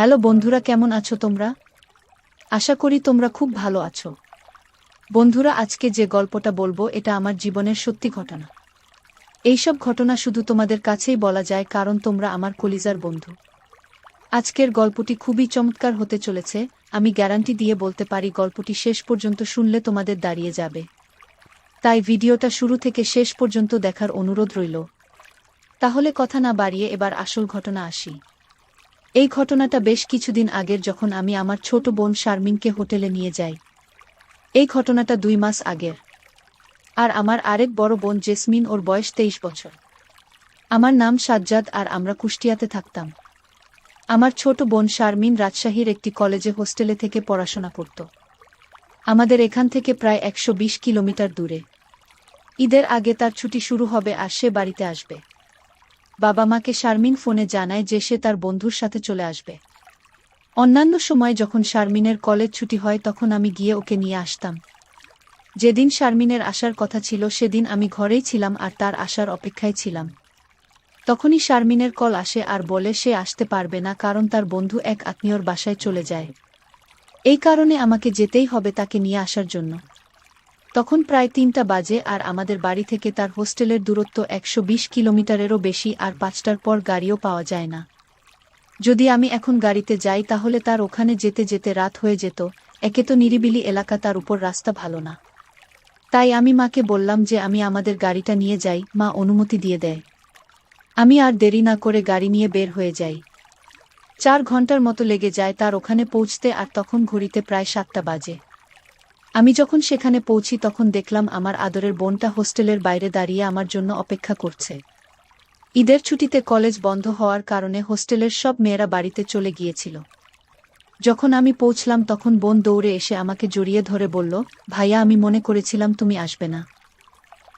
Hello বন্ধুরা, কেমন আছো তোমরা? আশা করি তোমরা খুব ভালো আছো। বন্ধুরা, আজকে যে গল্পটা বলবো এটা আমার জীবনের সত্যি ঘটনা। এইসব ঘটনা শুধু তোমাদের কাছেই বলা যায় কারণ তোমরা আমার কলিজার বন্ধু। আজকের গল্পটি খুবই চমৎকার হতে চলেছে। আমি গ্যারান্টি দিয়ে বলতে পারি গল্পটি শেষ পর্যন্ত শুনলে তোমাদের দাঁড়িয়ে যাবে। তাই ভিডিওটা শুরু থেকে শেষ পর্যন্ত দেখার অনুরোধ রইল। তাহলে কথা না বাড়িয়ে এবার আসল ঘটনা আসি। এই ঘটনাটা বেশ কিছুদিন আগের, যখন আমি আমার ছোট বোন শারমিনকে হোটেলে নিয়ে যাই। এই ঘটনাটা 2 মাস আগের। আর আমার আরেক বড় বোন জেসমিন, ওর বয়স 23 বছর। আমার নাম সাজ্জাদ আর আমরা কুষ্টিয়াতে থাকতাম। আমার ছোট বোন শারমিন রাজশাহীর একটি কলেজে হোস্টেলে থেকে পড়াশোনা করত। আমাদের এখান থেকে প্রায় 120 কিলোমিটার দূরে। ঈদের আগে তার ছুটি শুরু হবে আর সে বাড়িতে আসবে। বাবা মাকে শারমিন ফোনে জানায় যে সে তার বন্ধুর সাথে চলে আসবে। অন্যান্য সময় যখন শারমিনের কলেজ ছুটি হয় তখন আমি গিয়ে ওকে নিয়ে আসতাম। যেদিন শারমিনের আসার কথা ছিল সেদিন আমি ঘরেই ছিলাম আর তার আসার অপেক্ষায় ছিলাম। তখনই শারমিনের কল আসে আর বলে সে আসতে পারবে না কারণ তার বন্ধু এক আত্মীয়র বাসায় চলে যায়। এই কারণে আমাকে যেতেই হবে তাকে নিয়ে আসার জন্য। তখন প্রায় 3টা বাজে আর আমাদের বাড়ি থেকে তার হোস্টেলের দূরত্ব 120 কিলোমিটারেরও বেশি, আর 5টার পর গাড়িও পাওয়া যায় না। যদি আমি এখন গাড়িতে যাই তাহলে তার ওখানে যেতে যেতে রাত হয়ে যেত। একে তো নিরিবিলি এলাকা, তার উপর রাস্তা ভালো না। তাই আমি মাকে বললাম যে আমি আমাদের গাড়িটা নিয়ে যাই। মা অনুমতি দিয়ে দেয়। আমি আর দেরি না করে গাড়ি নিয়ে বের হয়ে যাই। 4 ঘন্টার মতো লেগে যায় তার ওখানে পৌঁছতে, আর তখন ঘড়িতে প্রায় 7টা বাজে। আমি যখন সেখানে পৌঁছি তখন দেখলাম আমার আদরের বোনটা হোস্টেলের বাইরে দাঁড়িয়ে আমার জন্য অপেক্ষা করছে। ঈদের ছুটিতে কলেজ বন্ধ হওয়ার কারণে হোস্টেলের সব মেয়েরা বাড়িতে চলে গিয়েছিল। যখন আমি পৌঁছলাম তখন বোন দৌড়ে এসে আমাকে জড়িয়ে ধরে বলল, ভাইয়া, আমি মনে করেছিলাম তুমি আসবে না।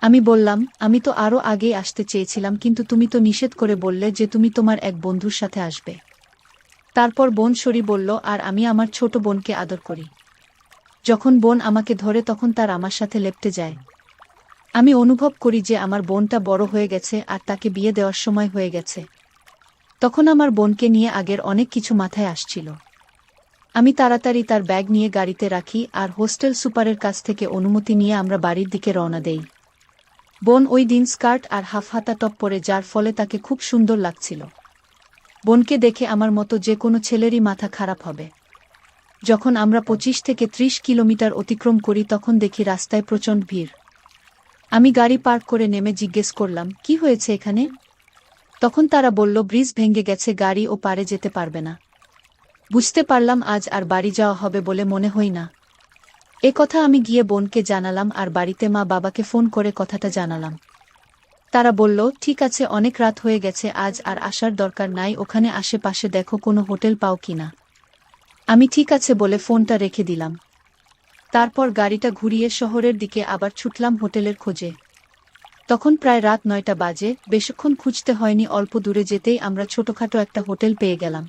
আমি বললাম, আমি তো আরও আগেই আসতে চেয়েছিলাম, কিন্তু তুমি তো নিষেধ করে বললে যে তুমি তোমার এক বন্ধুর সাথে আসবে। তারপর বোন সরি বলল, আর আমি আমার ছোট বোনকে আদর করি। যখন বোন আমাকে ধরে তখন তার আমার সাথে লেপ্টে যায়। আমি অনুভব করি যে আমার বোনটা বড় হয়ে গেছে আর তাকে বিয়ে দেওয়ার সময় হয়ে গেছে। তখন আমার বোনকে নিয়ে আগের অনেক কিছু মাথায় আসছিল। আমি তাড়াতাড়ি তার ব্যাগ নিয়ে গাড়িতে রাখি আর হোস্টেল সুপারের কাছ থেকে অনুমতি নিয়ে আমরা বাড়ির দিকে রওনা দেই। বোন ওই দিন স্কার্ট আর হাফ হাতা টপ পরে, যার ফলে তাকে খুব সুন্দর লাগছিল। বোনকে দেখে আমার মতো যে কোনো ছেলেরই মাথা খারাপ হবে। যখন আমরা 25 থেকে 30 কিলোমিটার অতিক্রম করি তখন দেখি রাস্তায় প্রচণ্ড ভিড়। আমি গাড়ি পার্ক করে নেমে জিজ্ঞেস করলাম, কি হয়েছে এখানে? তখন তারা বলল, ব্রিজ ভেঙে গেছে, গাড়ি ও পারে যেতে পারবে না। বুঝতে পারলাম আজ আর বাড়ি যাওয়া হবে বলে মনে হয় না। এ কথা আমি গিয়ে বোনকে জানালাম আর বাড়িতে মা বাবাকে ফোন করে কথাটা জানালাম। তারা বলল, ঠিক আছে, অনেক রাত হয়ে গেছে, আজ আর আসার দরকার নাই, ওখানে আশেপাশে দেখো কোনো হোটেল পাও কিনা। আমি ঠিক আছে বলে ফোনটা রেখে দিলাম। তারপর গাড়িটা ঘুরিয়ে শহরের দিকে আবার ছুটলাম হোটেলের খোঁজে। তখন প্রায় রাত 9টা বাজে। বেশিক্ষণ খুঁজতে হয়নি, অল্প দূরে যেতেই আমরা ছোটখাটো একটা হোটেল পেয়ে গেলাম।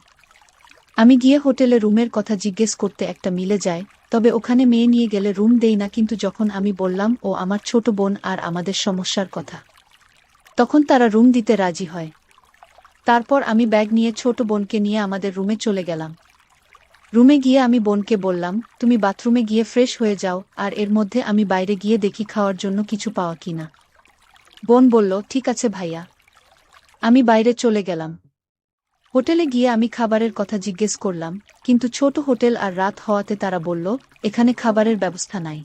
আমি গিয়ে হোটেলে রুমের কথা জিজ্ঞেস করতে একটা মিলে যায়, তবে ওখানে মেয়ে নিয়ে গেলে রুম দেই না। কিন্তু যখন আমি বললাম ও আমার ছোট বোন আর আমাদের সমস্যার কথা, তখন তারা রুম দিতে রাজি হয়। তারপর আমি ব্যাগ নিয়ে ছোট বোনকে নিয়ে আমাদের রুমে চলে গেলাম। রুমে গিয়ে আমি বোনকে বললাম, তুমি বাথরুমে গিয়ে ফ্রেশ হয়ে যাও, আর এর মধ্যে আমি বাইরে গিয়ে দেখি খাওয়ার জন্য কিছু পাওয়া কিনা। বোন বলল, ঠিক আছে ভাইয়া। আমি বাইরে চলে গেলাম। হোটেলে গিয়ে আমি খাবারের কথা জিজ্ঞেস করলাম, কিন্তু ছোট হোটেল আর রাত হওয়াতে তারা বলল, এখানে খাবারের ব্যবস্থা নাই।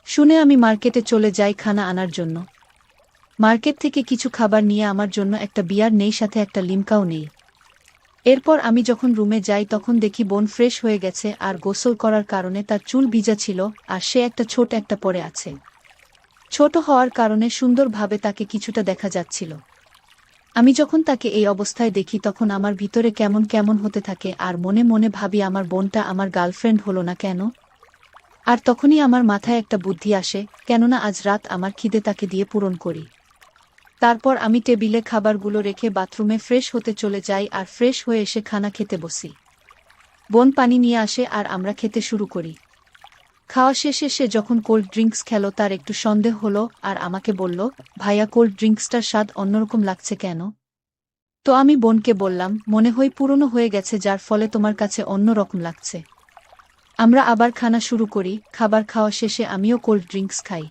শুনে আমি মার্কেটে চলে যাই খানা আনার জন্য। মার্কেট থেকে কিছু খাবার নিয়ে আমার জন্য একটা বিয়ার নেই, সাথে একটা লিমকাও নেই। এরপর আমি যখন রুমে যাই তখন দেখি বোন ফ্রেশ হয়ে গেছে আর গোসল করার কারণে তার চুল ভিজা ছিল, আর সে একটা ছোট একটা পরে আছে। ছোট হওয়ার কারণে সুন্দরভাবে তাকে কিছুটা দেখা যাচ্ছিল। আমি যখন তাকে এই অবস্থায় দেখি তখন আমার ভিতরে কেমন কেমন হতে থাকে, আর মনে মনে ভাবি আমার বোনটা আমার গার্লফ্রেন্ড হলো না কেন। আর তখনই আমার মাথায় একটা বুদ্ধি আসে, কেননা আজ রাত আমার খিদে তাকে দিয়ে পূরণ করি। তারপর আমি টেবিলে খাবারগুলো রেখে বাথরুমে ফ্রেশ হতে চলে যাই আর ফ্রেশ হয়ে এসে খানা খেতে বসি। বোন পানি নিয়ে আসে আর আমরা খেতে শুরু করি। খাওয়া শেষে সে যখন কোল্ড ড্রিঙ্কস খেলো তার একটু সন্দেহ হলো আর আমাকে বলল, ভাইয়া, কোল্ড ড্রিঙ্কসটার স্বাদ অন্যরকম লাগছে কেন? তো আমি বোনকে বললাম, মনে হয় পুরনো হয়ে গেছে, যার ফলে তোমার কাছে অন্য রকম লাগছে। আমরা আবার খানা শুরু করি। খাবার খাওয়া শেষে আমিও কোল্ড ড্রিঙ্কস খাই।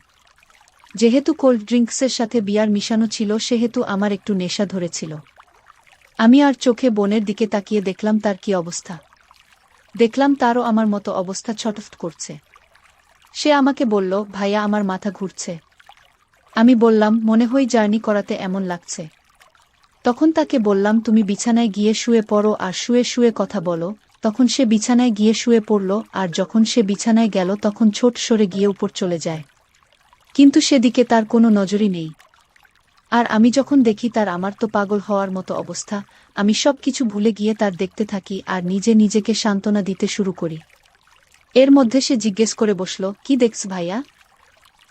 যেহেতু কোল্ড ড্রিঙ্কসের সাথে বিয়ার মিশানো ছিল, সেহেতু আমার একটু নেশা ধরেছিল। আমি আর চোখে বোনের দিকে তাকিয়ে দেখলাম তার কি অবস্থা। দেখলাম তারও আমার মতো অবস্থা, ছটফট করছে। সে আমাকে বলল, ভাইয়া আমার মাথা ঘুরছে। আমি বললাম, মনে হয় জার্নি করাতে এমন লাগছে। তখন তাকে বললাম, তুমি বিছানায় গিয়ে শুয়ে পড়ো আর শুয়ে শুয়ে কথা বলো। তখন সে বিছানায় গিয়ে শুয়ে পড়ল, আর যখন সে বিছানায় গেল তখন ছোট সরে গিয়ে উপর চলে যায়। কিন্তু সেদিকে তার কোনো নজরই নেই। আর আমি যখন দেখি তার, আমার তো পাগল হওয়ার মতো অবস্থা। আমি সব কিছু ভুলে গিয়ে তার দেখতে থাকি আর নিজে নিজেকে সান্ত্বনা দিতে শুরু করি। এর মধ্যে সে জিজ্ঞেস করে বসল, কি দেখছ ভাইয়া?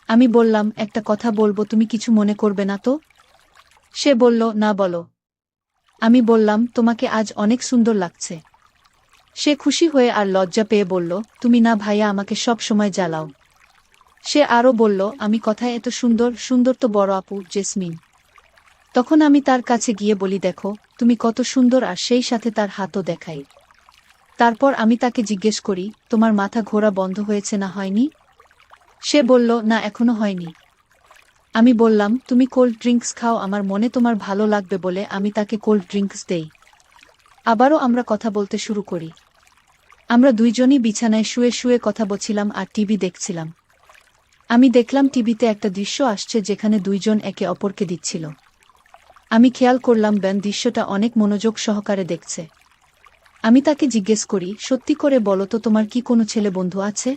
আমি বললাম, একটা কথা বলবো, তুমি কিছু মনে করবে না তো? সে বলল, না বলো। আমি বললাম, তোমাকে আজ অনেক সুন্দর লাগছে। সে খুশি হয়ে আর লজ্জা পেয়ে বলল, তুমি না ভাইয়া আমাকে সব সময় জ্বালাও। সে আরও বলল, আমি কথায় এত সুন্দর? সুন্দর তো বড় আপু জেসমিন। তখন আমি তার কাছে গিয়ে বলি, দেখো তুমি কত সুন্দর, আর সেই সাথে তার হাতও দেখাই। তারপর আমি তাকে জিজ্ঞেস করি, তোমার মাথা ঘোরা বন্ধ হয়েছে না হয়নি? সে বলল, না এখনো হয়নি। আমি বললাম, তুমি কোল্ড ড্রিঙ্কস খাও, আমার মনে তোমার ভালো লাগবে বলে আমি তাকে কোল্ড ড্রিঙ্কস দেই। আবারও আমরা কথা বলতে শুরু করি। আমরা দুইজনই বিছানায় শুয়ে শুয়ে কথা বলছিলাম আর টিভি দেখছিলাম। আমি দেখলাম টিভিতে একটা দৃশ্য আসছে যেখানে দুইজন একে অপরকে দিচ্ছিল। আমি খেয়াল করলাম বেন দৃশ্যটা অনেক মনোযোগ সহকারে দেখছে। আমি তাকে জিজ্ঞেস করি, সত্যি করে বলো তো, তোমার কি কোনো ছেলে বন্ধু আছে?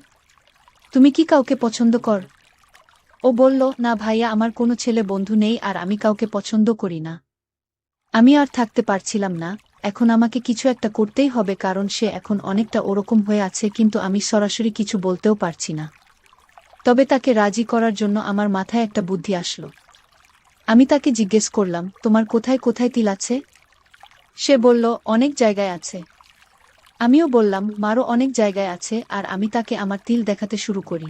তুমি কি কাউকে পছন্দ কর? ও বলল, না ভাইয়া, আমার কোনো ছেলে বন্ধু নেই আর আমি কাউকে পছন্দ করি না। আমি আর থাকতে পারছিলাম না। এখন আমাকে কিছু একটা করতেই হবে, কারণ সে এখন অনেকটা ওরকম হয়ে আছে, কিন্তু আমি সরাসরি কিছু বলতেও পারছি না। তবে তাকে রাজি করার জন্য আমার মাথায় একটা বুদ্ধি আসলো। আমি তাকে জিজ্ঞেস করলাম, তোমার কোথায় কোথায় তিল আছে? সে বলল, অনেক জায়গায় আছে। আমিও বললাম, মারও অনেক জায়গায় আছে, আর আমি তাকে আমার তিল দেখাতে শুরু করি।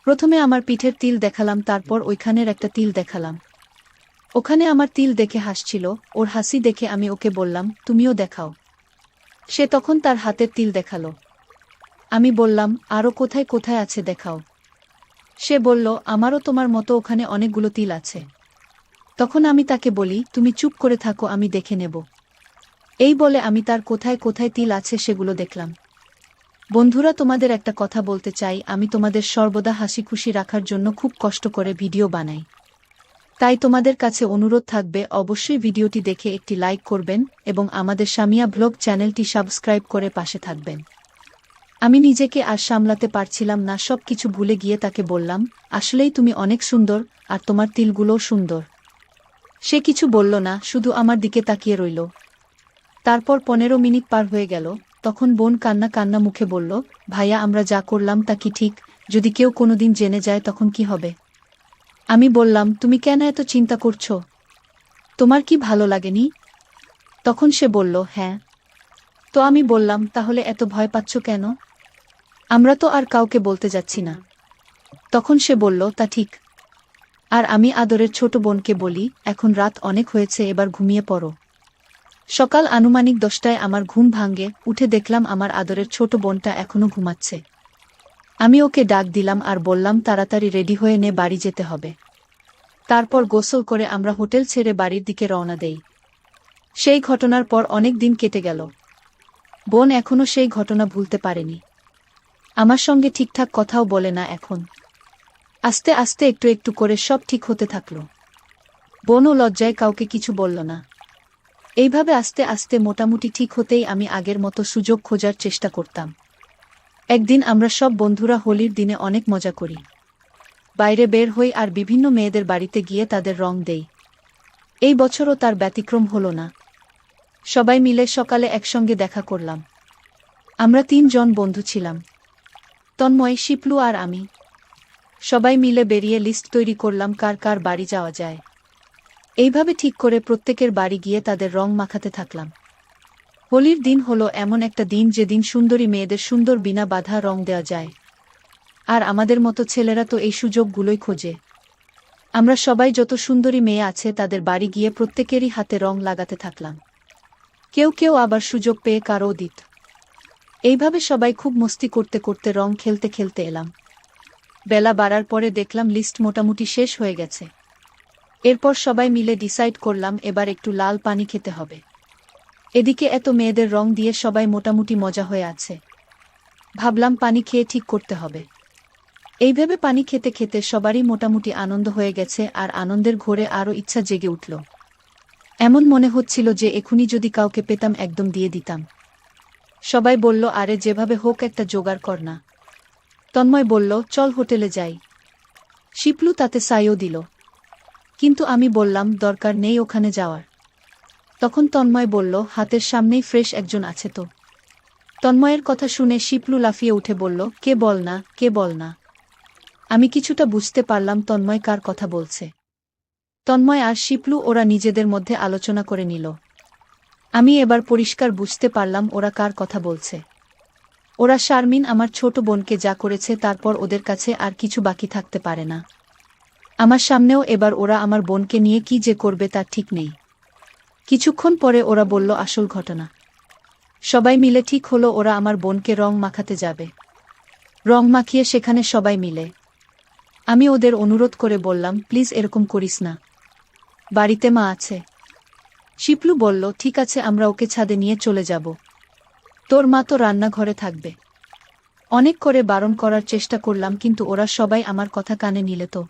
প্রথমে আমার পিঠের তিল দেখালাম, তারপর ওইখানের একটা তিল দেখালাম। ওখানে আমার তিল দেখে হাসছিল। ওর হাসি দেখে আমি ওকে বললাম, তুমিও দেখাও। সে তখন তার হাতের তিল দেখালো। আমি বললাম, আরও কোথায় কোথায় আছে দেখাও। সে বলল, আমারও তোমার মতো ওখানে অনেকগুলো তিল আছে। তখন আমি তাকে বলি, তুমি চুপ করে থাকো, আমি দেখে নেব। এই বলে আমি তার কোথায় কোথায় তিল আছে সেগুলো দেখলাম। বন্ধুরা, তোমাদের একটা কথা বলতে চাই, আমি তোমাদের সর্বদা হাসি খুশি রাখার জন্য খুব কষ্ট করে ভিডিও বানাই। তাই তোমাদের কাছে অনুরোধ থাকবে, অবশ্যই ভিডিওটি দেখে একটি লাইক করবেন এবং আমাদের সামিয়া ব্লগ চ্যানেলটি সাবস্ক্রাইব করে পাশে থাকবেন। আমি নিজেকে আর সামলাতে পারছিলাম না, সব কিছু ভুলে গিয়ে তাকে বললাম, আসলেই তুমি অনেক সুন্দর, আর তোমার তিলগুলোও সুন্দর। সে কিছু বলল না, শুধু আমার দিকে তাকিয়ে রইল। তারপর 15 মিনিট পার হয়ে গেল। তখন বোন কান্না কান্না মুখে বলল, ভাইয়া আমরা যা করলাম তা কি ঠিক? যদি কেউ কোনোদিন জেনে যায় তখন কি হবে? আমি বললাম, তুমি কেন এত চিন্তা করছো? তোমার কি ভালো লাগেনি? তখন সে বলল, হ্যাঁ। তো আমি বললাম, তাহলে এত ভয় পাচ্ছ কেন? আমরা তো আর কাউকে বলতে যাচ্ছি না। তখন সে বলল, তা ঠিক। আর আমি আদরের ছোট বোনকে বলি, এখন রাত অনেক হয়েছে, এবার ঘুমিয়ে পড়ো। সকাল আনুমানিক 10টায় আমার ঘুম ভাঙে। উঠে দেখলাম আমার আদরের ছোট বোনটা এখনো ঘুমাচ্ছে। আমি ওকে ডাক দিলাম আর বললাম, তাড়াতাড়ি রেডি হয়ে নে, বাড়ি যেতে হবে। তারপর গোসল করে আমরা হোটেল ছেড়ে বাড়ির দিকে রওনা দেই। সেই ঘটনার পর অনেক দিন কেটে গেল। বোন এখনো সেই ঘটনা ভুলতে পারেনি। আমার সঙ্গে ঠিকঠাক কথাও বলে না এখন। আস্তে আস্তে একটু একটু করে সব ঠিক হতে থাকল। বোনও লজ্জায় কাউকে কিছু বলল না। এইভাবে আস্তে আস্তে মোটামুটি ঠিক হতেই আমি আগের মতো সুযোগ খোঁজার চেষ্টা করতাম। একদিন আমরা সব বন্ধুরা হোলির দিনে অনেক মজা করি। বাইরে বের হই আর বিভিন্ন মেয়েদের বাড়িতে গিয়ে তাদের রং দেই। এই বছরও তার ব্যতিক্রম হলো না। সবাই মিলে সকালে একসঙ্গে দেখা করলাম। আমরা 3 জন বন্ধু ছিলাম, তন্ময়, শিপলু আর আমি। সবাই মিলে বেরিয়ে লিস্ট তৈরি করলাম কার কার বাড়ি যাওয়া যায়। এইভাবে ঠিক করে প্রত্যেকের বাড়ি গিয়ে তাদের রং মাখাতে থাকলাম। হোলির দিন হলো এমন একটা দিন যেদিন সুন্দরী মেয়েদের সুন্দর বিনা বাধা রং দেওয়া যায়। আর আমাদের মতো ছেলেরা তো এই সুযোগগুলোই খোঁজে। আমরা সবাই যত সুন্দরী মেয়ে আছে তাদের বাড়ি গিয়ে প্রত্যেকেরই হাতে রং লাগাতে থাকলাম। কেউ কেউ আবার সুযোগ পেয়ে কারও দিত। এইভাবে সবাই খুব মস্তি করতে করতে রং খেলতে খেলতে এলাম। বেলা বাড়ার পরে দেখলাম লিস্ট মোটামুটি শেষ হয়ে গেছে। এরপর সবাই মিলে ডিসাইড করলাম এবার একটু লাল পানি খেতে হবে। এদিকে এত মেয়েদের রং দিয়ে সবাই মোটামুটি মজা হয়ে আছে। ভাবলাম পানি খেয়ে ঠিক করতে হবে। এইভাবে পানি খেতে খেতে সবারই মোটামুটি আনন্দ হয়ে গেছে আর আনন্দের ঘোরে আরও ইচ্ছা জেগে উঠল। এমন মনে হচ্ছিল যে এখুনি যদি কাউকে পেতাম একদম দিয়ে দিতাম। সবাই বলল, আরে যেভাবে হোক একটা জোগাড় কর না। তন্ময় বলল, চল হোটেলে যাই। শিপলু তাতে সাইও দিল, কিন্তু আমি বললাম দরকার নেই ওখানে যাওয়ার। তখন তন্ময় বলল, হাতের সামনেই ফ্রেশ একজন আছে তো। তন্ময়ের কথা শুনে শিপলু লাফিয়ে উঠে বলল, কে বল না, কে বল না। আমি কিছুটা বুঝতে পারলাম তন্ময় কার কথা বলছে। তন্ময় আর শিপলু ওরা নিজেদের মধ্যে আলোচনা করে নিল। আমি এবার পরিষ্কার বুঝতে পারলাম ওরা কার কথা বলছে। ওরা শারমিন আমার ছোট বোনকে যা করেছে তারপর ওদের কাছে আর কিছু বাকি থাকতে পারে না। আমার সামনেও এবার ওরা আমার বোনকে নিয়ে কি যে করবে তার ঠিক নেই। কিছুক্ষণ পরে ওরা বলল আসল ঘটনা। সবাই মিলে ঠিক হলো ওরা আমার বোনকে রং মাখাতে যাবে। রং মাখিয়ে সেখানে সবাই মিলে। আমি ওদের অনুরোধ করে বললাম, প্লিজ এরকম করিস না, বাড়িতে মা আছে। শিপলু বলল, ঠিক আছে আমরা ওকে ছাদে নিয়ে চলে যাব, তোর মা তো রান্নাঘরে থাকবে। অনেক করে বারণ করার চেষ্টা করলাম কিন্তু ওরা সবাই আমার কথা কানে নিলে তো।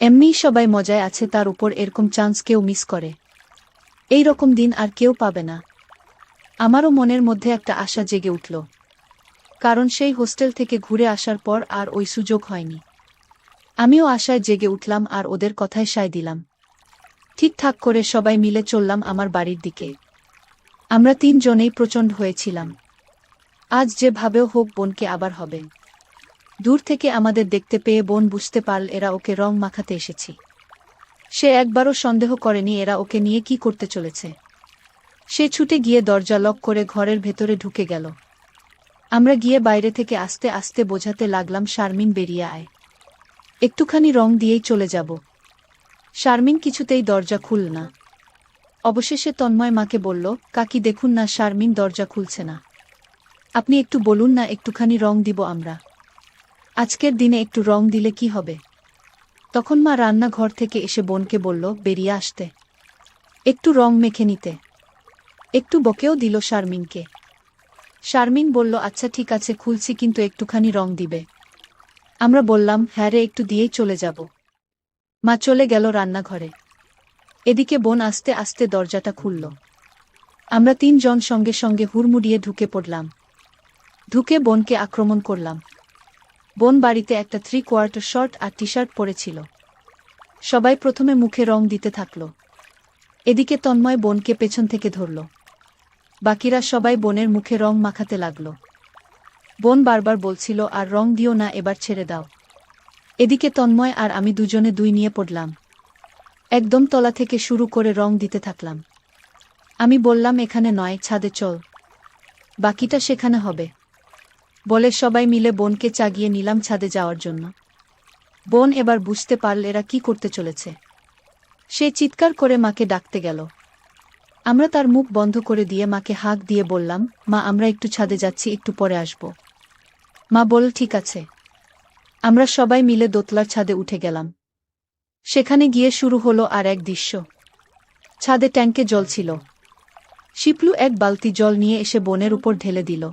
এমনিই সবাই মজায় আছে, তার উপর এরকম চান্স কেউ মিস করে। এই রকম দিন আর কেউ পাবে না। আমারও মনের মধ্যে একটা আশা জেগে উঠল, কারণ সেই হোস্টেল থেকে ঘুরে আসার পর আর ওই সুযোগ হয়নি। আমিও আশায় জেগে উঠলাম আর ওদের কথায় সায় দিলাম। ঠিকঠাক করে সবাই মিলে চললাম আমার বাড়ির দিকে। আমরা 3 জনেই প্রচণ্ড হয়েছিলাম। আজ যেভাবেও হোক বোনকে আবার হবে। দূর থেকে আমাদের দেখতে পেয়ে বোন বুঝতে পারল এরা ওকে রং মাখাতে এসেছি। সে একবারও সন্দেহ করেনি এরা ওকে নিয়ে কি করতে চলেছে। সে ছুটে গিয়ে দরজা লক করে ঘরের ভেতরে ঢুকে গেল। আমরা গিয়ে বাইরে থেকে আস্তে আস্তে বোঝাতে লাগলাম, শারমিন বেরিয়ে আয়, একটুখানি রং দিয়েই চলে যাব। শারমিন কিছুতেই দরজা খুলল না। অবশেষে তন্ময় মাকে বলল, কাকি দেখুন না শারমিন দরজা খুলছে না, আপনি একটু বলুন না, একটুখানি রং দিব আমরা। আজকের দিনে একটু রং দিলে কি হবে। তখন মা রান্নাঘর থেকে এসে বোনকে বলল, বেরিয়ে আসতে, একটু রং মেখে নিতে। একটু বকেও দিল শারমিনকে। শারমিন বলল, আচ্ছা ঠিক আছে খুলছি, কিন্তু একটুখানি রং দিবে। আমরা বললাম, হ্যাঁ রে, একটু দিয়েই চলে যাব। মা চলে গেল রান্নাঘরে। এদিকে বোন আস্তে আস্তে দরজাটা খুলল। আমরা 3 জন সঙ্গে সঙ্গে হুড়মুড়িয়ে ঢুকে পড়লাম। ঢুকে বোনকে আক্রমণ করলাম। বোন বাড়িতে একটা 3/4 শর্ট আর টি-শার্ট পরেছিল। সবাই প্রথমে মুখে রং দিতে থাকল। এদিকে তন্ময় বোনকে পেছন থেকে ধরল। বাকিরা সবাই বোনের মুখে রং মাখাতে লাগল। বোন বারবার বলছিল, আর রং দিও না, এবার ছেড়ে দাও। এদিকে তন্ময় আর আমি দুজনে দুই নিয়ে পড়লাম। একদম তলা থেকে শুরু করে রং দিতে থাকলাম। আমি বললাম, এখানে নয়, ছাদে চল, বাকিটা সেখানে হবে। বলে সবাই মিলে বোনকে চাগিয়ে নিলাম ছাদে যাওয়ার জন্য। বোন এবার বুঝতে পারল এরা কি করতে চলেছে। সে চিৎকার করে মাকে ডাকতে গেল। আমরা তার মুখ বন্ধ করে দিয়ে মাকে হাঁক দিয়ে বললাম, মা আমরা একটু ছাদে যাচ্ছি, একটু পরে আসব। মা বলল, ঠিক আছে। আমরা সবাই মিলে দোতলার ছাদে উঠে গেলাম। সেখানে গিয়ে শুরু হলো আর এক দৃশ্য। ছাদে ট্যাঙ্কে জল ছিল। শিপলু এক বালতি জল নিয়ে এসে বোনের উপর ঢেলে দিল।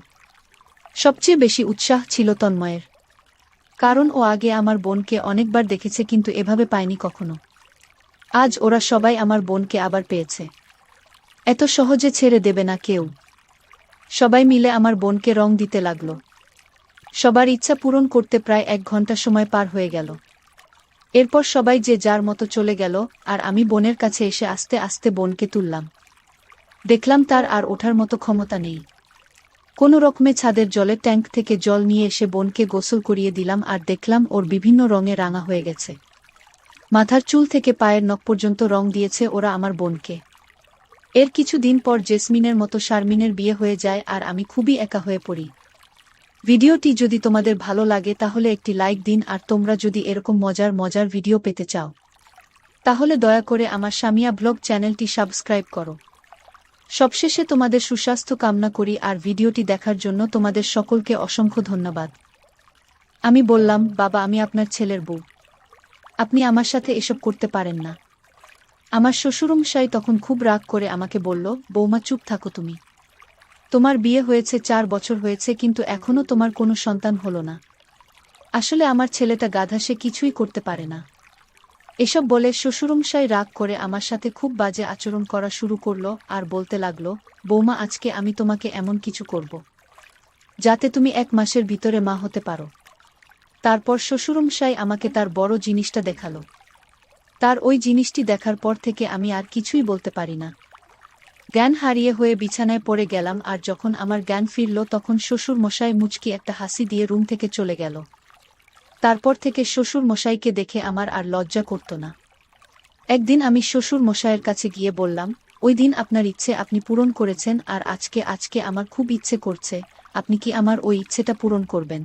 সবচেয়ে বেশি উৎসাহ ছিল তন্ময়ের, কারণ ও আগে আমার বোনকে অনেকবার দেখেছে কিন্তু এভাবে পায়নি কখনো। আজ ওরা সবাই আমার বোনকে আবার পেয়েছে। এত সহজে ছেড়ে দেবে না কেউ। সবাই মিলে আমার বোনকে রং দিতে লাগলো। সবার ইচ্ছা পূরণ করতে প্রায় 1 ঘন্টা সময় পার হয়ে গেল। এরপর সবাই যে যার মতো চলে গেল আর আমি বোনের কাছে এসে আস্তে আস্তে বোনকে তুললাম। দেখলাম তার আর ওঠার মতো ক্ষমতা নেই। কোনো রকমে ছাদের জলের ট্যাঙ্ক থেকে জল নিয়ে এসে বোনকে গোসল করিয়ে দিলাম আর দেখলাম ওর বিভিন্ন রঙে রাঙা হয়ে গেছে। মাথার চুল থেকে পায়ের নখ পর্যন্ত রং দিয়েছে ওরা আমার বোনকে। এর কিছু দিন পর জেসমিনের মতো শারমিনের বিয়ে হয়ে যায় আর আমি খুবই একা হয়ে পড়ি। ভিডিওটি যদি তোমাদের ভালো লাগে তাহলে একটি লাইক দিন আর তোমরা যদি এরকম মজার মজার ভিডিও পেতে চাও তাহলে দয়া করে আমার সামিয়া ব্লগ চ্যানেলটি সাবস্ক্রাইব করো। সবশেষে তোমাদের সুস্বাস্থ্য কামনা করি আর ভিডিওটি দেখার জন্য তোমাদের সকলকে অসংখ্য ধন্যবাদ। আমি বললাম, বাবা আমি আপনার ছেলের বউ, আপনি আমার সাথে এসব করতে পারেন না। আমার শ্বশুরমশাই তখন খুব রাগ করে আমাকে বলল, বৌমা চুপ থাকো তুমি। তোমার বিয়ে হয়েছে 4 বছর হয়েছে কিন্তু এখনো তোমার কোনো সন্তান হলো না। আসলে আমার ছেলেটা গাধা, সে কিছুই করতে পারে না। এসব বলে শ্বশুরমশাই রাগ করে আমার সাথে খুব বাজে আচরণ করা শুরু করলো আর বলতে লাগলো, বৌমা আজকে আমি তোমাকে এমন কিছু করব যাতে তুমি 1 মাসের ভিতরে মা হতে পারো। তারপর শ্বশুরমশাই আমাকে তার বড় জিনিসটা দেখালো। তার ওই জিনিসটি দেখার পর থেকে আমি আর কিছুই বলতে পারি না। জ্ঞান হারিয়ে হয়ে বিছানায় পড়ে গেলাম আর যখন আমার জ্ঞান ফিরল তখন শ্বশুর মশাই মুচকি একটা হাসি দিয়ে রুম থেকে চলে গেল। তারপর থেকে শ্বশুর মশাইকে দেখে আমার আর লজ্জা করত না। একদিন আমি শ্বশুর মশাইয়ের কাছে গিয়ে বললাম, ওই দিন আপনার ইচ্ছে আপনি পূরণ করেছেন আর আজকে আমার খুব ইচ্ছে করছে, আপনি কি আমার ওই ইচ্ছেটা পূরণ করবেন?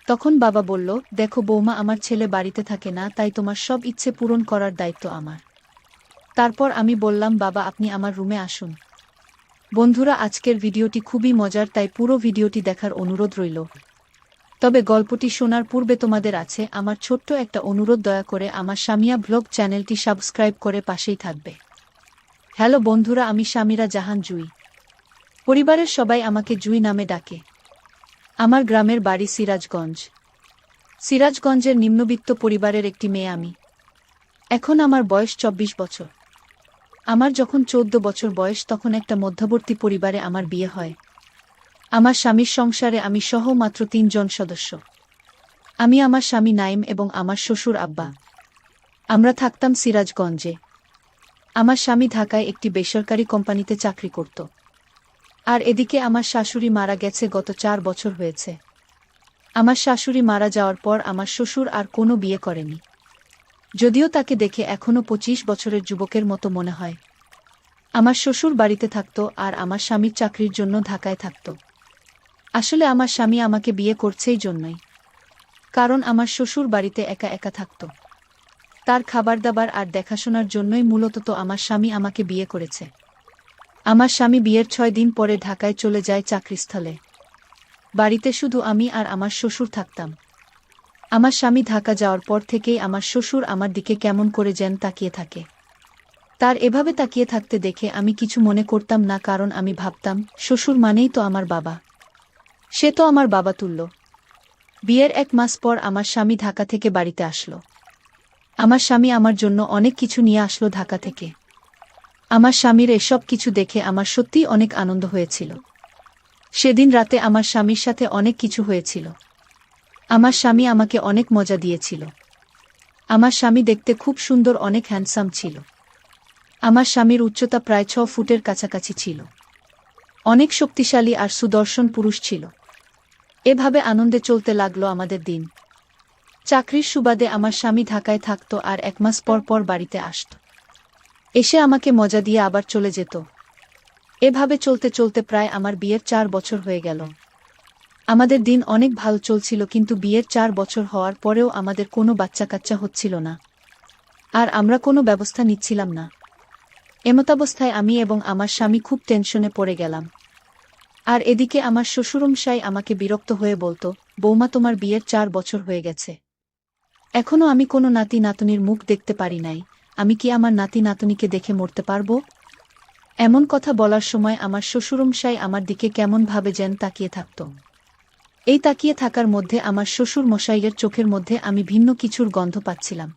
তখন বাবা বলল, দেখো বৌমা, আমার ছেলে বাড়িতে থাকে না, তাই তোমার সব ইচ্ছে পূরণ করার দায়িত্ব আমার। তারপর আমি বললাম, বাবা আপনি আমার রুমে আসুন। বন্ধুরা, আজকের ভিডিওটি খুবই মজার, তাই পুরো ভিডিওটি দেখার অনুরোধ রইল। তবে গল্পটি শোনার পূর্বে তোমাদের আছে আমার ছোট্ট একটা অনুরোধ, দয়া করে আমার সামিয়া ব্লগ চ্যানেলটি সাবস্ক্রাইব করে পাশেই থাকবে। হ্যালো বন্ধুরা, আমি সামিরা জাহান জুই। পরিবারের সবাই আমাকে জুই নামে ডাকে। আমার গ্রামের বাড়ি সিরাজগঞ্জ। সিরাজগঞ্জের নিম্নবিত্ত পরিবারের একটি মেয়ে আমি। এখন আমার বয়স 24 বছর। আমার যখন 14 বছর বয়স তখন একটা মধ্যবর্তী পরিবারে আমার বিয়ে হয়। আমার স্বামীর সংসারে আমি সহ মাত্র 3 জন সদস্য। আমি, আমার স্বামী নাইম এবং আমার শ্বশুর আব্বা। আমরা থাকতাম সিরাজগঞ্জে। আমার স্বামী ঢাকায় একটি বেসরকারি কোম্পানিতে চাকরি করত। আর এদিকে আমার শাশুড়ি মারা গেছে, গত 4 বছর হয়েছে। আমার শাশুড়ি মারা যাওয়ার পর আমার শ্বশুর আর কোনো বিয়ে করেনি, যদিও তাকে দেখে এখনো 25 বছরের যুবকের মতো মনে হয়। আমার শ্বশুর বাড়িতে থাকত আর আমার স্বামীর চাকরির জন্য ঢাকায় থাকত। আসলে আমার স্বামী আমাকে বিয়ে করছেই জন্যই, কারণ আমার শ্বশুর বাড়িতে একা একা থাকত। তার খাবার দাবার আর দেখাশোনার জন্যই মূলত তো আমার স্বামী আমাকে বিয়ে করেছে। আমার স্বামী বিয়ের 6 দিন পরে ঢাকায় চলে যায় চাকরিস্থলে। বাড়িতে শুধু আমি আর আমার শ্বশুর থাকতাম। আমার স্বামী ঢাকা যাওয়ার পর থেকেই আমার শ্বশুর আমার দিকে কেমন করে যেন তাকিয়ে থাকে। তার এভাবে তাকিয়ে থাকতে দেখে আমি কিছু মনে করতাম না, কারণ আমি ভাবতাম শ্বশুর মানেই তো আমার বাবা, সে তো আমার বাবা তুল্য। বিয়ের 1 মাস পর আমার স্বামী ঢাকা থেকে বাড়িতে আসলো। আমার স্বামী আমার জন্য অনেক কিছু নিয়ে আসলো ঢাকা থেকে। আমার স্বামীর এসব কিছু দেখে আমার সত্যিই অনেক আনন্দ হয়েছিল। সেদিন রাতে আমার স্বামীর সাথে অনেক কিছু হয়েছিল। আমার স্বামী আমাকে অনেক মজা দিয়েছিল। আমার স্বামী দেখতে খুব সুন্দর, অনেক হ্যান্ডসাম ছিল। আমার স্বামীর উচ্চতা প্রায় 6 ফুটের কাছাকাছি ছিল। অনেক শক্তিশালী আর সুদর্শন পুরুষ ছিল। এভাবে আনন্দে চলতে লাগলো আমাদের দিন। চাকরির সুবাদে আমার স্বামী ঢাকায় থাকত আর 1 মাস পর পর বাড়িতে আসত। এসে আমাকে মজা দিয়ে আবার চলে যেত। এভাবে চলতে চলতে প্রায় আমার বিয়ের 4 বছর হয়ে গেল। আমাদের দিন অনেক ভালো চলছিল, কিন্তু বিয়ের 4 বছর হওয়ার পরেও আমাদের কোনো বাচ্চা কাচ্চা হচ্ছিল না। আর আমরা কোনো ব্যবস্থা নিচ্ছিলাম না। এমতাবস্থায় আমি এবং আমার স্বামী খুব টেনশনে পড়ে গেলাম। আর এদিকে আমার শ্বশুরমশাই আমাকে বিরক্ত হয়ে বলতো, বৌমা তোমার বিয়ের 4 বছর হয়ে গেছে, এখনো আমি কোনো নাতি নাতনির মুখ দেখতে পারি নাই, আমি কি আমার নাতি নাতনিকে দেখে মরতে পারবো? এমন কথা বলার সময় আমার শ্বশুরমশাই আমার দিকে কেমন ভাবে যেন তাকিয়ে থাকত। এই তাকিয়ে থাকার মধ্যে আমার শ্বশুর মশাইয়ের চোখের মধ্যে আমি ভিন্ন কিছুর গন্ধ পাচ্ছিলাম।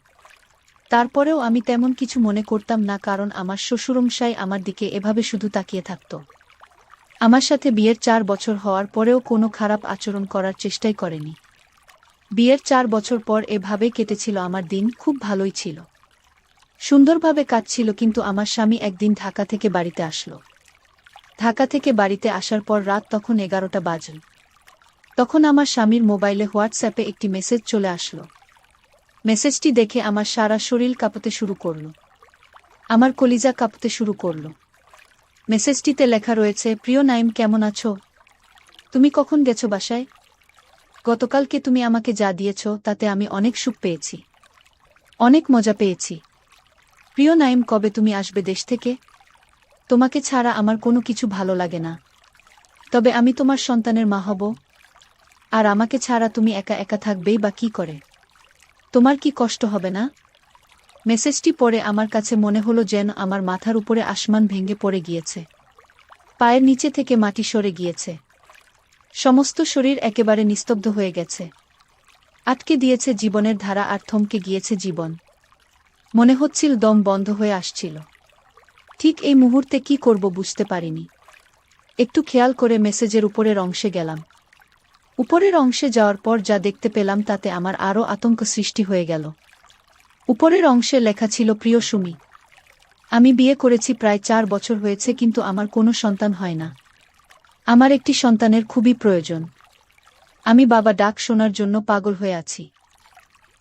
তারপরেও আমি তেমন কিছু মনে করতাম না, কারণ আমার শ্বশুরমশাই আমার দিকে এভাবে শুধু তাকিয়ে থাকত। আমার সাথে বিয়ের 4 বছর হওয়ার পরেও কোনো খারাপ আচরণ করার চেষ্টাই করেনি। বিয়ের 4 বছর পর এভাবেই কেটেছিল আমার দিন, খুব ভালোই ছিল, সুন্দরভাবে কাটছিল। কিন্তু আমার স্বামী একদিন ঢাকা থেকে বাড়িতে আসলো। ঢাকা থেকে বাড়িতে আসার পর রাত তখন 11টা বাজল। তখন আমার স্বামীর মোবাইলে হোয়াটসঅ্যাপে একটি মেসেজ চলে আসলো। মেসেজটি দেখে আমার সারা শরীর কাঁপতে শুরু করল। আমার কলিজা কাঁপতে শুরু করল। মেসেজটিতে লেখা রয়েছে, প্রিয় নাইম, কেমন আছো? তুমি কখন গেছো বাসায়? গতকালকে তুমি আমাকে যা দিয়েছ তাতে আমি অনেক সুখ পেয়েছি, অনেক মজা পেয়েছি। প্রিয় নাইম, কবে তুমি আসবে দেশ থেকে? তোমাকে ছাড়া আমার কোনো কিছু ভালো লাগে না। তবে আমি তোমার সন্তানের মা হব। আর আমাকে ছাড়া তুমি একা একা থাকবেই বা কি করে? তোমার কি কষ্ট হবে না? মেসেজটি পড়ে আমার কাছে মনে হলো যেন আমার মাথার উপরে আসমান ভেঙে পড়ে গিয়েছে। পায়ের নিচে থেকে মাটি সরে গিয়েছে। সমস্ত শরীর একেবারে নিস্তব্ধ হয়ে গেছে। আটকে দিয়েছে জীবনের ধারা আর থমকে গিয়েছে জীবন। মনে হচ্ছিল দম বন্ধ হয়ে আসছিল। ঠিক এই মুহূর্তে কি করব বুঝতে পারিনি। একটু খেয়াল করে মেসেজের উপরের অংশে গেলাম। উপরের অংশে যাওয়ার পর যা দেখতে পেলাম তাতে আমার আরও আতঙ্ক সৃষ্টি হয়ে গেল। উপরের অংশে লেখা ছিল, প্রিয় সুমি, আমি বিয়ে করেছি, প্রায় 4 বছর হয়েছে, কিন্তু আমার কোনো সন্তান হয় না। আমার একটি সন্তানের খুবই প্রয়োজন। আমি বাবা ডাক শোনার জন্য পাগল হয়ে আছি।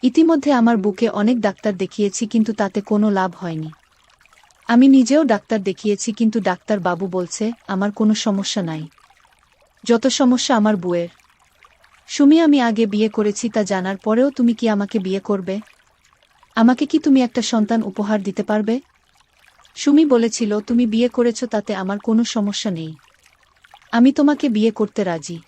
ইতিমধ্যে আমার বুকে অনেক ডাক্তার দেখিয়েছি, কিন্তু তাতে কোনো লাভ হয়নি। আমি নিজেও ডাক্তার দেখিয়েছি, কিন্তু ডাক্তার বাবু বলছে আমার কোনো সমস্যা নাই। যত সমস্যা আমার বউয়ের। সুমি, আমি আগে বিয়ে করেছি তা জানার পরেও তুমি কি আমাকে বিয়ে করবে? আমাকে কি তুমি একটা সন্তান উপহার দিতে পারবে? সুমি বলেছিল, তুমি বিয়ে করেছ তাতে আমার কোনো সমস্যা নেই। আমি তোমাকে বিয়ে করতে রাজি।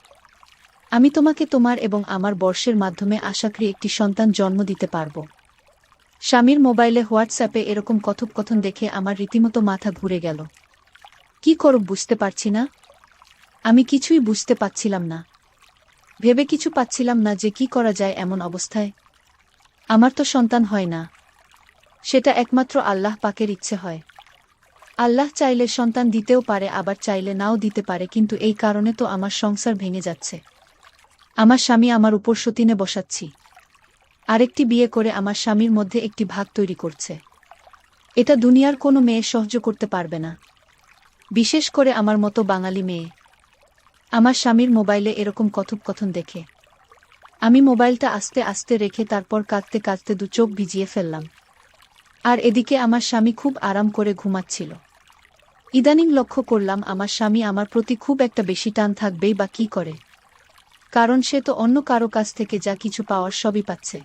আমি তোমাকে তোমার এবং আমার বর্ষের মাধ্যমে আশাকরি একটি সন্তান জন্ম দিতে পারব। স্বামীর মোবাইলে হোয়াটসঅ্যাপে এরকম কথোপকথন দেখে আমার রীতিমতো মাথা ঘুরে গেল। কি করব বুঝতে পারছি না। আমি কিছুই বুঝতে পারছিলাম না। ভেবে কিছু পাচ্ছিলাম না যে কি করা যায় এমন অবস্থায়। আমার তো সন্তান হয় না। সেটা একমাত্র আল্লাহ পাকের ইচ্ছে হয়। আল্লাহ চাইলে সন্তান দিতেও পারে, আবার চাইলে নাও দিতে পারে, কিন্তু এই কারণে তো আমার সংসার ভেঙে যাচ্ছে। আমার স্বামী আমার উপর সতীনে বসাচ্ছি। আরেকটি বিয়ে করে আমার স্বামীর মধ্যে একটি ভাগ তৈরি করছে। এটা দুনিয়ার কোনো মেয়ে সহ্য করতে পারবে না, বিশেষ করে আমার মতো বাঙালি মেয়ে। আমার স্বামীর মোবাইলে এরকম কথোপকথন দেখে আমি মোবাইলটা আস্তে আস্তে রেখে তারপর কাঁদতে কাঁদতে 2 চোখ ভিজিয়ে ফেললাম। আর এদিকে আমার স্বামী খুব আরাম করে ঘুমাচ্ছিল। ইদানিং লক্ষ্য করলাম আমার স্বামী আমার প্রতি খুব একটা বেশি টান থাকবেই বা কি করে, কারণ সে তো অন্য কারো কাছ থেকে যা কিছু পাওয়ার সবই পাচ্ছে।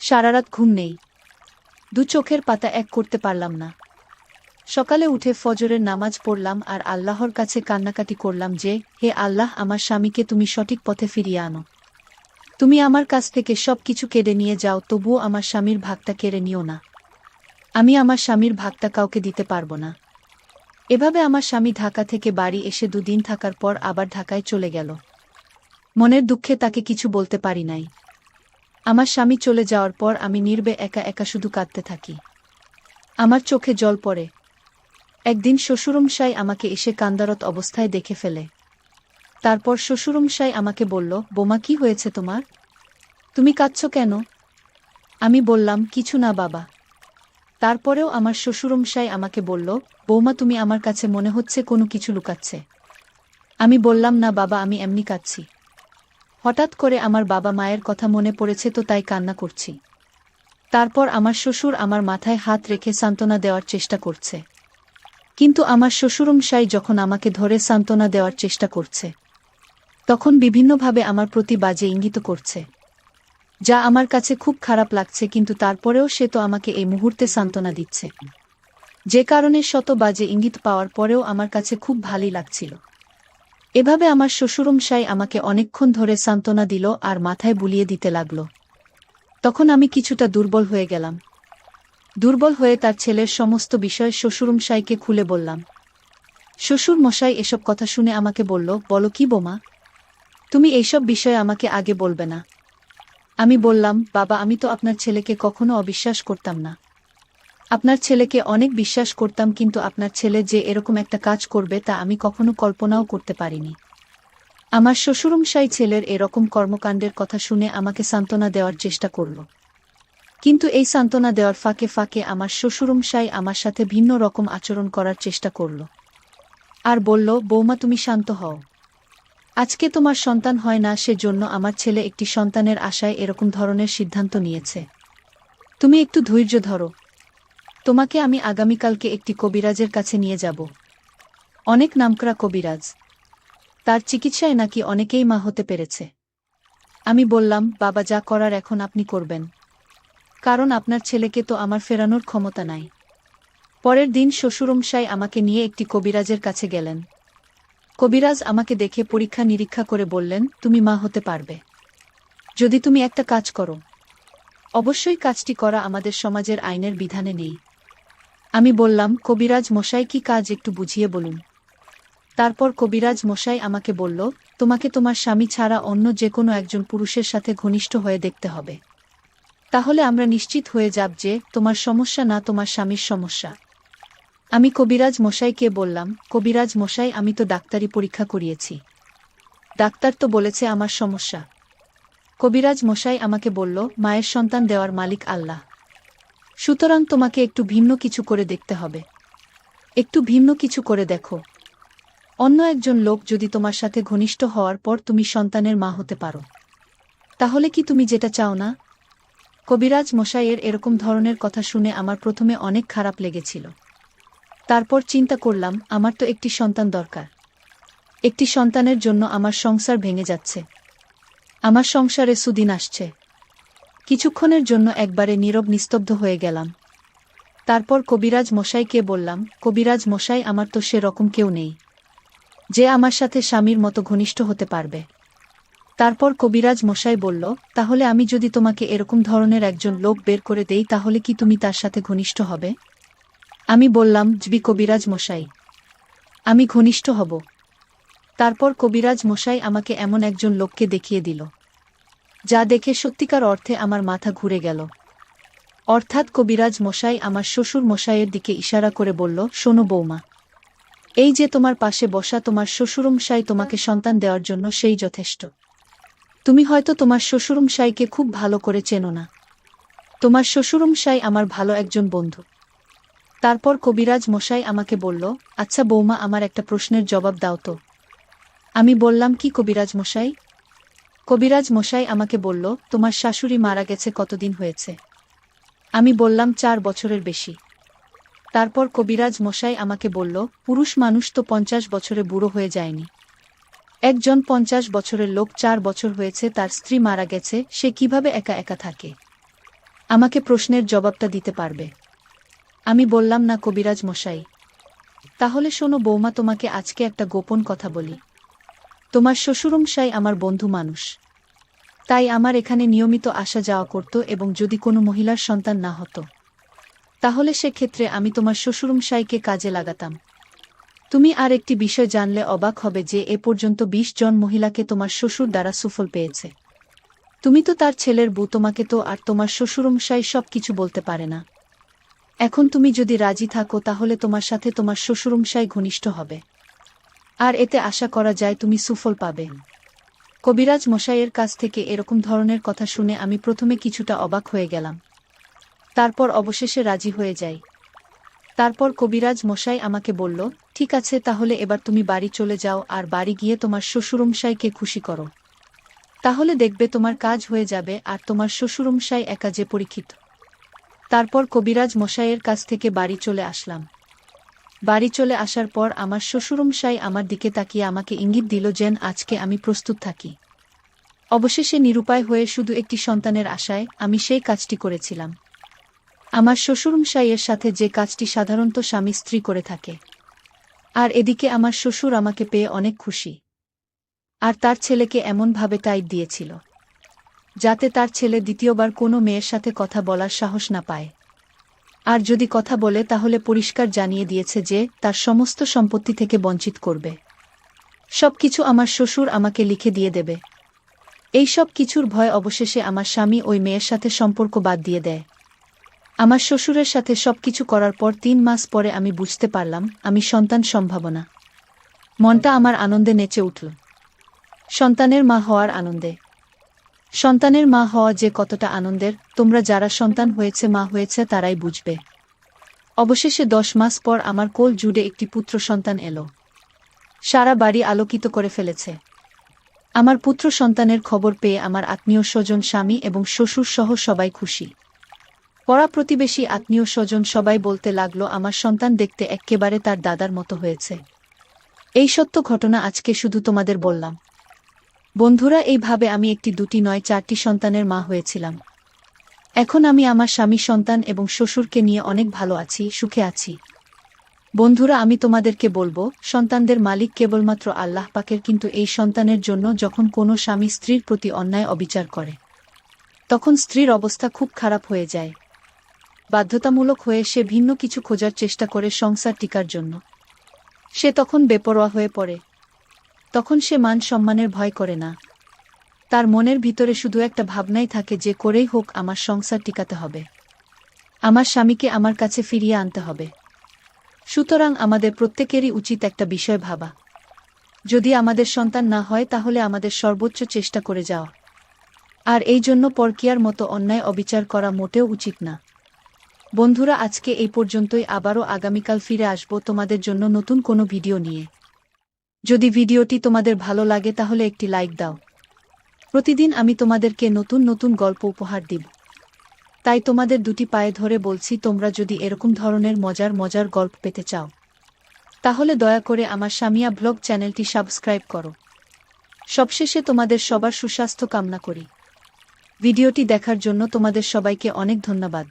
সারারাত ঘুম নেই, 2 চোখের পাতা এক করতে পারলাম না। সকালে উঠে ফজরের নামাজ পড়লাম আর আল্লাহর কাছে কান্নাকাটি করলাম যে, হে আল্লাহ, আমার স্বামীকে তুমি সঠিক পথে ফিরিয়ে আনো। তুমি আমার কাছ থেকে সব কিছু কেড়ে নিয়ে যাও, তবুও আমার স্বামীর ভাগটা কেড়ে নিও না। আমি আমার স্বামীর ভাগটা কাউকে দিতে পারবো না। এভাবে আমার স্বামী ঢাকা থেকে বাড়ি এসে 2 দিন থাকার পর আবার ঢাকায় চলে গেল। মনের দুঃখে তাকে কিছু বলতে পারি নাই। আমার স্বামী চলে যাওয়ার পর আমি নীরবে একা একা শুধু কাঁদতে থাকি। আমার চোখে জল পড়ে। একদিন শ্বশুরমশাই আমাকে এসে কান্দারত অবস্থায় দেখে ফেলে। তারপর শ্বশুরমশাই আমাকে বলল, বোমা, কি হয়েছে তোমার? তুমি কাঁদছ কেন? আমি বললাম, কিছু না বাবা। তারপরেও আমার শ্বশুরমশাই আমাকে বলল, বৌমা, তুমি আমার কাছে মনে হচ্ছে কোনো কিছু লুকাচ্ছে। আমি বললাম, না বাবা, আমি এমনি কাঁদছি। হঠাৎ করে আমার বাবা মায়ের কথা মনে পড়েছে তো তাই কান্না করছি। তারপর আমার শ্বশুর আমার মাথায় হাত রেখে সান্ত্বনা দেওয়ার চেষ্টা করছে। কিন্তু আমার শ্বশুরমশাই যখন আমাকে ধরে সান্ত্বনা দেওয়ার চেষ্টা করছে, তখন বিভিন্নভাবে আমার প্রতি বাজে ইঙ্গিত করছে, যা আমার কাছে খুব খারাপ লাগছে, কিন্তু তারপরেও সে তো আমাকে এই মুহূর্তে সান্ত্বনা দিচ্ছে। যে কারণে শত বাজে ইঙ্গিত পাওয়ার পরেও আমার কাছে খুব ভালোই লাগছিল। এভাবে আমার শ্বশুরমশাই আমাকে অনেকক্ষণ ধরে সান্ত্বনা দিল আর মাথায় বুলিয়ে দিতে লাগল। তখন আমি কিছুটা দুর্বল হয়ে গেলাম। দুর্বল হয়ে তার ছেলের সমস্ত বিষয় শ্বশুরমশাইকে খুলে বললাম। শ্বশুর মশাই এসব কথা শুনে আমাকে বলল, বলো কি বোমা, তুমি এইসব বিষয়ে আমাকে আগে বলবে না? আমি বললাম, বাবা, আমি তো আপনার ছেলেকে কখনো অবিশ্বাস করতাম না। আপনার ছেলেকে অনেক বিশ্বাস করতাম, কিন্তু আপনার ছেলে যে এরকম একটা কাজ করবে তা আমি কখনো কল্পনাও করতে পারিনি। আমার শ্বশুরমশাই ছেলের এরকম কর্মকাণ্ডের কথা শুনে আমাকে সান্ত্বনা দেওয়ার চেষ্টা করল। কিন্তু এই সান্ত্বনা দেওয়ার ফাঁকে ফাঁকে আমার শ্বশুরমশাই আমার সাথে ভিন্ন রকম আচরণ করার চেষ্টা করল আর বলল, বৌমা, তুমি শান্ত হও। আজকে তোমার সন্তান হয় না, সেজন্য আমার ছেলে একটি সন্তানের আশায় এরকম ধরনের সিদ্ধান্ত নিয়েছে। তুমি একটু ধৈর্য ধরো। তোমাকে আমি আগামীকালকে একটি কবিরাজের কাছে নিয়ে যাব। অনেক নামকরা কবিরাজ। তার চিকিৎসায় নাকি অনেকেই মা হতে পেরেছে। আমি বললাম, বাবা, যা করার এখন আপনি করবেন, কারণ আপনার ছেলেকে তো আমার ফেরানোর ক্ষমতা নাই। পরের দিন শ্বশুরমশাই আমাকে নিয়ে একটি কবিরাজের কাছে গেলেন। কবিরাজ আমাকে দেখে পরীক্ষা নিরীক্ষা করে বললেন, তুমি মা হতে পারবে যদি তুমি একটা কাজ করো। অবশ্যই কাজটি করা আমাদের সমাজের আইনের বিধানে নেই। আমি বললাম, কবিরাজ মশাই কি কাজ একটু বুঝিয়ে বলুন। তারপর কবিরাজ মশাই আমাকে বলল, তোমাকে তোমার স্বামী ছাড়া অন্য যে কোনো একজন পুরুষের সাথে ঘনিষ্ঠ হয়ে দেখতে হবে। তাহলে আমরা নিশ্চিত হয়ে যাব যে তোমার সমস্যা না তোমার স্বামীর সমস্যা। আমি কবিরাজ মশাইকে বললাম, কবিরাজ মশাই আমি তো ডাক্তারি পরীক্ষা করিয়েছি, ডাক্তার তো বলেছে আমার সমস্যা। কবিরাজ মশাই আমাকে বলল, মায়ের সন্তান দেওয়ার মালিক আল্লাহ, সুতরাং তোমাকে একটু ভিন্ন কিছু করে দেখতে হবে। একটু ভিন্ন কিছু করে দেখো। অন্য একজন লোক যদি তোমার সাথে ঘনিষ্ঠ হওয়ার পর তুমি সন্তানের মা হতে পারো, তাহলে কি তুমি যেটা চাও না? কবিরাজ মশাইয়ের এরকম ধরনের কথা শুনে আমার প্রথমে অনেক খারাপ লেগেছিল। তারপর চিন্তা করলাম, আমার তো একটি সন্তান দরকার। একটি সন্তানের জন্য আমার সংসার ভেঙে যাচ্ছে, আমার সংসারে সুদিন আসছে। কিছুক্ষণের জন্য একবারে নীরব নিস্তব্ধ হয়ে গেলাম। তারপর কবিরাজ মশাইকে বললাম, কবিরাজ মশাই আমার তো সেরকম কেউ নেই যে আমার সাথে স্বামীর মতো ঘনিষ্ঠ হতে পারবে। তারপর কবিরাজ মশাই বলল, তাহলে আমি যদি তোমাকে এরকম ধরনের একজন লোক বের করে দেই তাহলে কি তুমি তার সাথে ঘনিষ্ঠ হবে? আমি বললাম, জি কবিরাজ মশাই, আমি ঘনিষ্ঠ হব। তারপর কবিরাজ মশাই আমাকে এমন একজন লোককে দেখিয়ে দিল, যা দেখে সত্যিকার অর্থে আমার মাথা ঘুরে গেল। অর্থাৎ কবিরাজ মশাই আমার শ্বশুর মশাইয়ের দিকে ইশারা করে বলল, শোনো বৌমা, এই যে তোমার পাশে বসা তোমার শ্বশুরমশাই তোমাকে সন্তান দেওয়ার জন্য সেই যথেষ্ট। তুমি হয়তো তোমার শ্বশুরমশাইকে খুব ভালো করে চেনো না। তোমার শ্বশুরমশাই আমার ভালো একজন বন্ধু। তারপর কবিরাজ মশাই আমাকে বলল, আচ্ছা বৌমা, আমার একটা প্রশ্নের জবাব দাও তো। আমি বললাম, কি কবিরাজ মশাই? কবিরাজ মশাই আমাকে বলল, তোমার শাশুড়ি মারা গেছে কতদিন হয়েছে? আমি বললাম, 4 বছরের বেশি। তারপর কবিরাজ মশাই আমাকে বলল, পুরুষ মানুষ তো 50 বছরে বুড়ো হয়ে যায়নি। একজন 50 বছরের লোক 4 বছর হয়েছে তার স্ত্রী মারা গেছে, সে কিভাবে একা একা থাকে? আমাকে প্রশ্নের জবাবটা দিতে পারবে? আমি বললাম, না কবিরাজ মশাই। তাহলে শোনো বৌমা, তোমাকে আজকে একটা গোপন কথা বলি। তোমার শ্বশুরমশাই আমার বন্ধু মানুষ, তাই আমার এখানে নিয়মিত আসা যাওয়া করত, এবং যদি কোনো মহিলার সন্তান না হতো তাহলে সেক্ষেত্রে আমি তোমার শ্বশুরমশাইকে কাজে লাগাতাম। তুমি আর একটি বিষয় জানলে অবাক হবে যে এ পর্যন্ত 20 জন মহিলাকে তোমার শ্বশুর দ্বারা সুফল পেয়েছে। তুমি তো তার ছেলের বউ, তোমাকে তো আর তোমার শ্বশুরমশাই সব কিছু বলতে পারে না। এখন তুমি যদি রাজি থাকো তাহলে তোমার সাথে তোমার শ্বশুরমশাই ঘনিষ্ঠ হবে, আর এতে আশা করা যায় তুমি সুফল পাবে। কবিরাজ মশাইয়ের কাছ থেকে এরকম ধরনের কথা শুনে আমি প্রথমে কিছুটা অবাক হয়ে গেলাম, তারপর অবশেষে রাজি হয়ে যাই। তারপর কবিরাজ মশাই আমাকে বলল, ঠিক আছে, তাহলে এবার তুমি বাড়ি চলে যাও আর বাড়ি গিয়ে তোমার শ্বশুরমশাইকে খুশি করো। তাহলে দেখবে তোমার কাজ হয়ে যাবে আর তোমার শ্বশুরমশাই একা যে পরীক্ষিত। তারপর কবিরাজ মশাইয়ের কাছ থেকে বাড়ি চলে আসলাম। বাড়ি চলে আসার পর আমার শ্বশুরমশাই আমার দিকে তাকিয়ে আমাকে ইঙ্গিত দিল যেন আজকে আমি প্রস্তুত থাকি। অবশেষে নিরুপায় হয়ে শুধু একটি সন্তানের আশায় আমি সেই কাজটি করেছিলাম। আমার শ্বশুরমশাইয়ের সাথে যে কাজটি সাধারণত স্বামী স্ত্রী করে থাকে। আর এদিকে আমার শ্বশুর আমাকে পেয়ে অনেক খুশি, আর তার ছেলেকে এমনভাবে টাইট দিয়েছিল যাতে তার ছেলে দ্বিতীয়বার কোনো মেয়ের সাথে কথা বলার সাহস না পায়। আর যদি কথা বলে তাহলে পরিষ্কার জানিয়ে দিয়েছে যে তার সমস্ত সম্পত্তি থেকে বঞ্চিত করবে। সবকিছু আমার শ্বশুর আমাকে লিখে দিয়ে দেবে। এই সব কিছুর ভয় অবশেষে আমার স্বামী ওই মেয়ের সাথে সম্পর্ক বাদ দিয়ে দেয়। আমার শ্বশুরের সাথে সবকিছু করার পর 3 মাস পরে আমি বুঝতে পারলাম আমি সন্তান সম্ভাবনা। মনটা আমার আনন্দে নেচে উঠল, সন্তানের মা হওয়ার আনন্দে। সন্তানের মা হওয়া যে কতটা আনন্দের তোমরা যারা সন্তান হয়েছে মা হয়েছে তারাই বুঝবে। অবশেষে 10 মাস পর আমার কোল জুড়ে একটি পুত্র সন্তান এলো। সারা বাড়ি আলোকিত করে ফেলেছে। আমার পুত্র সন্তানের খবর পেয়ে আমার আত্মীয় স্বজন, স্বামী এবং শ্বশুর সহ সবাই খুশি। পড়া প্রতিবেশী, আত্মীয় স্বজন সবাই বলতে লাগলো আমার সন্তান দেখতে এক্কেবারে তার দাদার মতো হয়েছে। এই সত্য ঘটনা আজকে শুধু তোমাদের বললাম। বন্ধুরা, এইভাবে আমি একটি, দুটি নয়, 4টি সন্তানের মা হয়েছিলাম। এখন আমি আমার স্বামী, সন্তান এবং শ্বশুরকে নিয়ে অনেক ভালো আছি, সুখে আছি। বন্ধুরা, আমি তোমাদেরকে বলবো, সন্তানদের মালিক কেবলমাত্র আল্লাহ পাকের, কিন্তু এই সন্তানের জন্য যখন কোনো স্বামী স্ত্রীর প্রতি অন্যায় অবিচার করে, তখন স্ত্রীর অবস্থা খুব খারাপ হয়ে যায়। বাধ্যতামূলক হয়ে সে ভিন্ন কিছু খোঁজার চেষ্টা করে সংসার টিকার জন্য। সে তখন বেপরোয়া হয়ে পড়ে। তখন সে মান সম্মানের ভয় করে না। তার মনের ভিতরে শুধু একটা ভাবনাই থাকে যে করেই হোক আমার সংসার টিকাতে হবে, আমার স্বামীকে আমার কাছে ফিরিয়ে আনতে হবে। সুতরাং আমাদের প্রত্যেকেরই উচিত একটা বিষয় ভাবা, যদি আমাদের সন্তান না হয় তাহলে আমাদের সর্বোচ্চ চেষ্টা করে যাওয়া। আর এই জন্য পরকীয়ার মতো অন্যায় অবিচার করা মোটেও উচিত না। বন্ধুরা, আজকে এই পর্যন্তই। আবারও আগামীকাল ফিরে আসব তোমাদের জন্য নতুন কোনো ভিডিও নিয়ে। যদি ভিডিওটি তোমাদের ভালো লাগে তাহলে একটি লাইক দাও। প্রতিদিন আমি তোমাদেরকে নতুন নতুন গল্প উপহার দিব। তাই তোমাদের দুটি পায়ে ধরে বলছি, তোমরা যদি এরকম ধরনের মজার মজার গল্প পেতে চাও তাহলে দয়া করে আমার সামিয়া ব্লগ চ্যানেলটি সাবস্ক্রাইব করো। সবশেষে তোমাদের সবার সুস্বাস্থ্য কামনা করি। ভিডিওটি দেখার জন্য তোমাদের সবাইকে অনেক ধন্যবাদ।